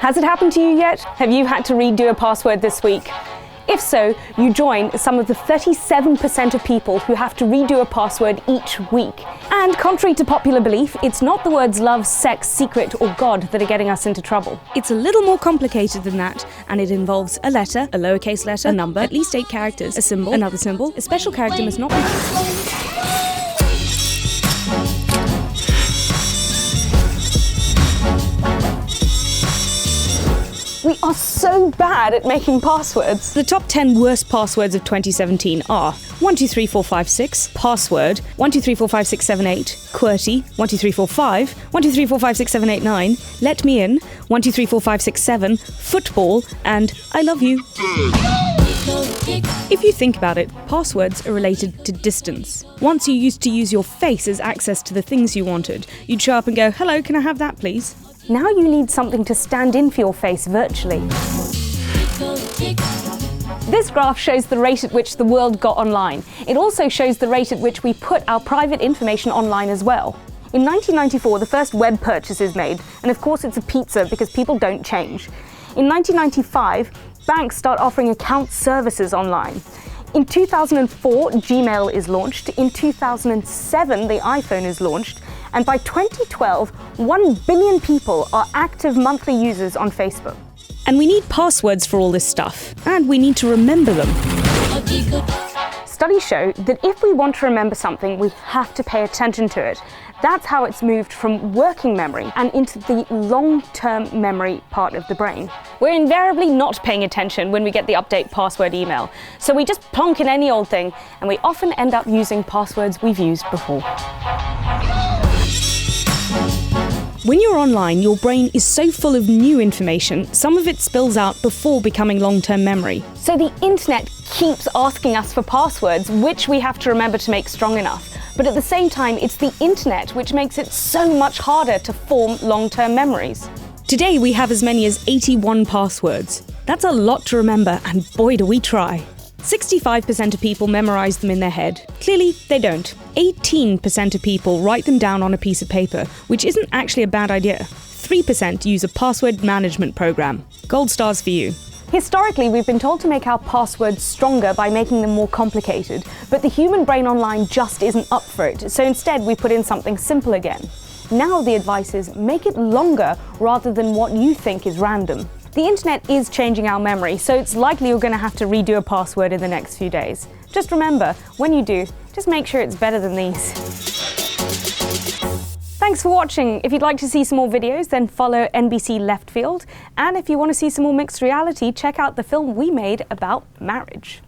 Has it happened to you yet? Have you had to redo a password this week? If so, you join some of the 37% of people who have to redo a password each week. And contrary to popular belief, it's not the words love, sex, secret, or God that are getting us into trouble. It's a little more complicated than that, and it involves a letter, a lowercase letter, a number, at least 8 characters, a symbol, another symbol. A special character must not be... We are so bad at making passwords. The top 10 worst passwords of 2017 are 123456, password, 12345678, QWERTY, 12345, 123456789, let me in, 12345667, football, and I love you. If you think about it, passwords are related to distance. Once you used to use your face as access to the things you wanted, you'd show up and go, hello, can I have that please? Now you need something to stand in for your face virtually. This graph shows the rate at which the world got online. It also shows the rate at which we put our private information online as well. In 1994, the first web purchase is made, and of course it's a pizza because people don't change. In 1995, banks start offering account services online. In 2004, Gmail is launched. In 2007, the iPhone is launched. And by 2012, 1 billion people are active monthly users on Facebook. And we need passwords for all this stuff, and we need to remember them. Studies show that if we want to remember something, we have to pay attention to it. That's how it's moved from working memory and into the long-term memory part of the brain. We're invariably not paying attention when we get the update password email, so we just plonk in any old thing, and we often end up using passwords we've used before. When you're online, your brain is so full of new information, some of it spills out before becoming long-term memory. So the internet keeps asking us for passwords, which we have to remember to make strong enough. But at the same time, it's the internet which makes it so much harder to form long-term memories. Today, we have as many as 81 passwords. That's a lot to remember, and boy, do we try. 65% of people memorize them in their head. Clearly, they don't. 18% of people write them down on a piece of paper, which isn't actually a bad idea. 3% use a password management program. Gold stars for you. Historically, we've been told to make our passwords stronger by making them more complicated, but the human brain online just isn't up for it, so instead we put in something simple again. Now the advice is make it longer rather than what you think is random. The internet is changing our memory, so it's likely you're going to have to redo a password in the next few days. Just remember, when you do, just make sure it's better than these. Thanks for watching. If you'd like to see some more videos, then follow NBC Left Field. And if you want to see some more mixed reality, check out the film we made about marriage.